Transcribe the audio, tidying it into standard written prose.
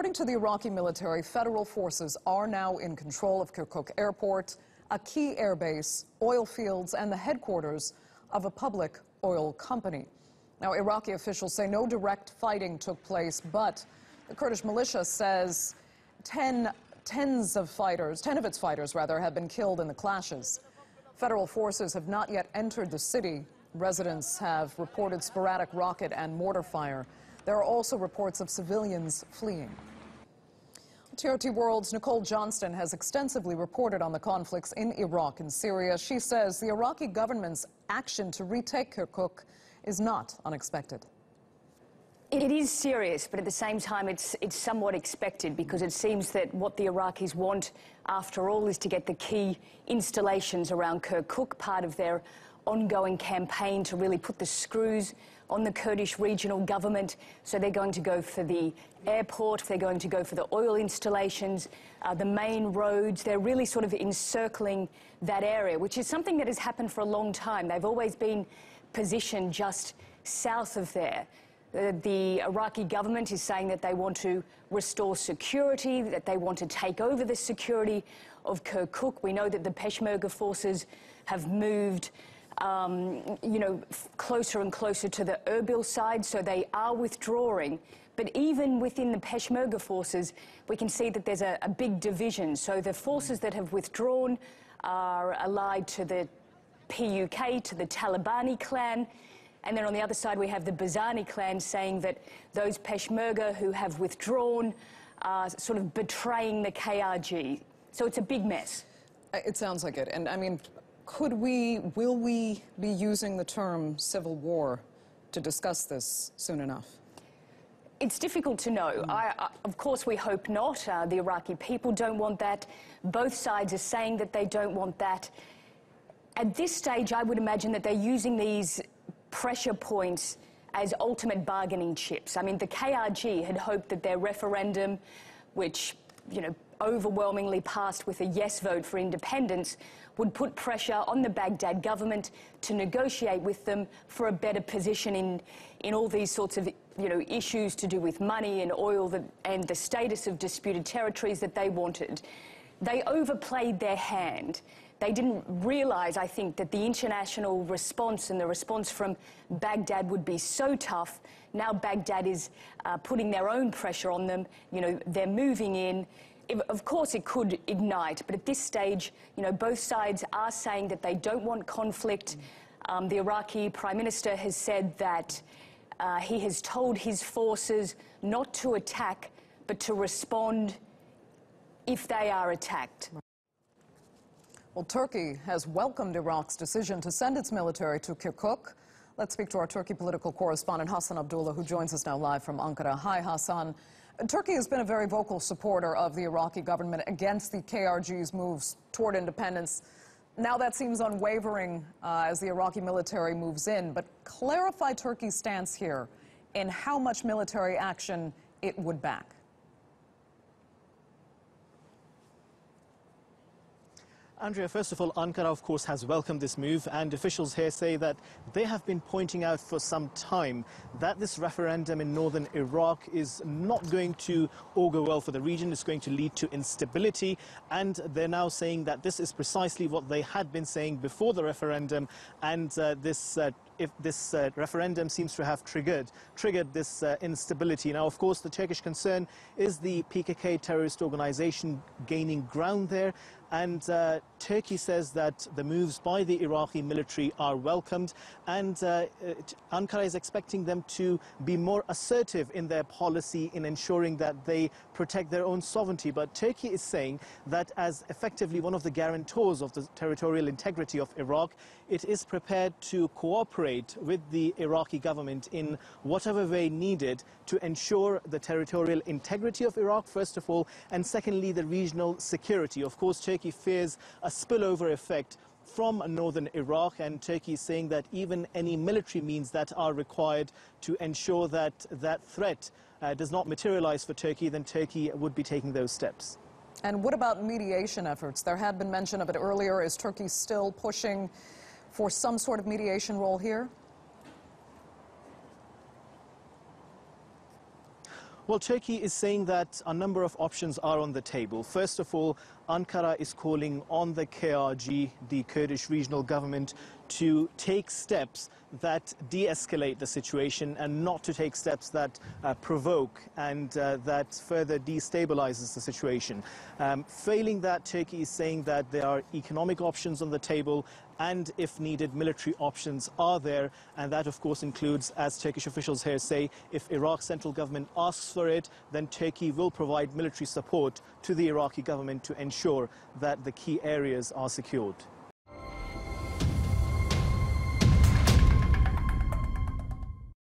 According to the Iraqi military, federal forces are now in control of Kirkuk airport, a key airbase, oil fields, and the headquarters of a public oil company. Now, Iraqi officials say no direct fighting took place, but the Kurdish militia says 10 of its fighters have been killed in the clashes. Federal forces have not yet entered the city. Residents have reported sporadic rocket and mortar fire. There are also reports of civilians fleeing. TRT World's Nicole Johnston has extensively reported on the conflicts in Iraq and Syria. She says the Iraqi government's action to retake Kirkuk is not unexpected. It is serious, but at the same time it's somewhat expected, because it seems that what the Iraqis want, after all, is to get the key installations around Kirkuk, part of their ongoing campaign to really put the screws on the Kurdish regional government. So they're going to go for the airport, they're going to go for the oil installations, the main roads. They're really sort of encircling that area, which is something that has happened for a long time. They've always been positioned just south of there. The Iraqi government is saying that they want to restore security, that they want to take over the security of Kirkuk. We know that the Peshmerga forces have moved closer and closer to the Erbil side, so they are withdrawing. But even within the Peshmerga forces, we can see that there's a big division. So the forces that have withdrawn are allied to the PUK, to the Talibani clan. And then on the other side, we have the Bazani clan saying that those Peshmerga who have withdrawn are sort of betraying the KRG. So it's a big mess. It sounds like it. And I mean, will we be using the term civil war to discuss this soon enough? It's difficult to know. Of course, we hope not. The Iraqi people don't want that. Both sides are saying that they don't want that. At this stage, I would imagine that they're using these pressure points as ultimate bargaining chips. I mean, the KRG had hoped that their referendum, which, overwhelmingly passed with a yes vote for independence, would put pressure on the Baghdad government to negotiate with them for a better position in all these sorts of, issues to do with money and oil and the status of disputed territories that they wanted. They overplayed their hand. They didn't realize, I think, that the international response and the response from Baghdad would be so tough. Now Baghdad is putting their own pressure on them. They're moving in. Of course, it could ignite, but at this stage, both sides are saying that they don't want conflict. The Iraqi Prime Minister has said that he has told his forces not to attack, but to respond if they are attacked. Well, Turkey has welcomed Iraq's decision to send its military to Kirkuk. Let's speak to our Turkey political correspondent, Hasan Abdullah, who joins us now live from Ankara. Hi, Hasan. Turkey has been a very vocal supporter of the Iraqi government against the KRG's moves toward independence. Now that seems unwavering as the Iraqi military moves in. But clarify Turkey's stance here in how much military action it would back. Andrea, first of all, Ankara, of course, has welcomed this move, and officials here say that they have been pointing out for some time that this referendum in northern Iraq is not going to augur well for the region. It's going to lead to instability, and they're now saying that this is precisely what they had been saying before the referendum, and if this referendum seems to have triggered this instability. Now, of course, the Turkish concern is the PKK terrorist organization gaining ground there, and Turkey says that the moves by the Iraqi military are welcomed, and Ankara is expecting them to be more assertive in their policy in ensuring that they protect their own sovereignty. But Turkey is saying that as effectively one of the guarantors of the territorial integrity of Iraq, it is prepared to cooperate with the Iraqi government in whatever way needed to ensure the territorial integrity of Iraq, first of all, and secondly, the regional security. Of course, Turkey fears a spillover effect from northern Iraq, and Turkey is saying that even any military means that are required to ensure that that threat does not materialize for Turkey, then Turkey would be taking those steps. And what about mediation efforts? There had been mention of it earlier. Is Turkey still pushing for some sort of mediation role here? Well, Turkey is saying that a number of options are on the table. First of all, Ankara is calling on the KRG, the Kurdish regional government, to take steps that de-escalate the situation and not to take steps that provoke and that further destabilizes the situation. Failing that, Turkey is saying that there are economic options on the table and, if needed, military options are there. And that, of course, includes, as Turkish officials here say, if Iraq's central government asks for it, then Turkey will provide military support to the Iraqi government to ensure that the key areas are secured.